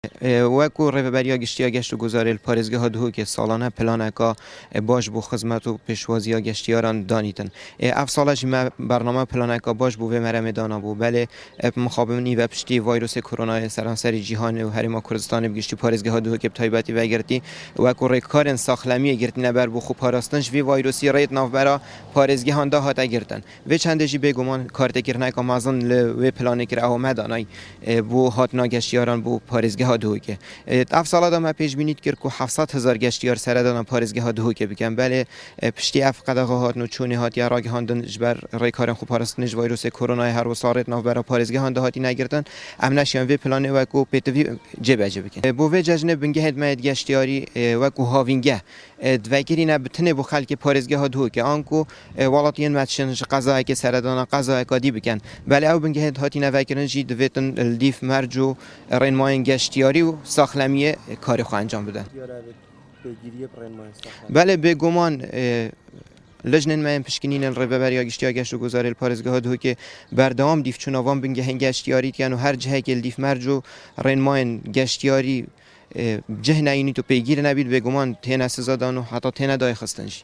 وەکو ڕێبەریا گشتیا گەشت و گوزاری پارێزگەها دووکێ ساڵانە پلانەکە باش بۆ خزمەت و پێشوازیە گەشتیاران دانیتن ئەف ساڵەژی me بەرنامە پلانەکە باش بوو vê meremê dana bû belê mixabinî ve piştî vayrosê koronayê seranserî cîhanê û Herêma Kurdistanê bi giştî parêzgeha duhokê bi taybetî vegirtî wekû rêkarên saxlemiyê girtîne ber bû xwe parastin ji vê vayrosî rêt navbera parêzgehan da hate girtin vê çendê jî bêguman kartêkirneka mezin li wê planê kir ew me danay bû hatina geştiyaran bû parêzgeha دوکه اف سالا دا ما پیش بینید که 700,000 گشتیار سردان پارێزگەها دوکه بکن بله پشتی اف قدغه هات نو چونی هات یا راگهاندن جبر ریکارن خو پاراستنج ویروس کرونا هر و سارت نو برا پارێزگەهان دهاتی نگرتن ام نشیان وی پلان و کو پتوی جبه بکن بو وی ججنه بنگه هدمت گشتیاری و کو هاوینگه دوگیرینه بتنه بو خلک پارێزگەها دوکه آنکو ولاتین متشن قضایی که سردان قضایی کادی بکن بله او بنگه هاتی نوکرن جی دویتن لیف مرجو رین ماین گشتیاری و ساخلمیه کاری خو انجام بدن بله به گمان لجنه من پشکنین الربابریا گشتیا گشت و گزاری پارێزگەها دوکه بردام دیف چونوان بنگه هنگ گشتیاری یعنی هر جهه که لیف مرجو رین ماین گشتیاری جه نینی تو پیگیر نبید به گمان تنه سزادان و حتی تنه دای خستنش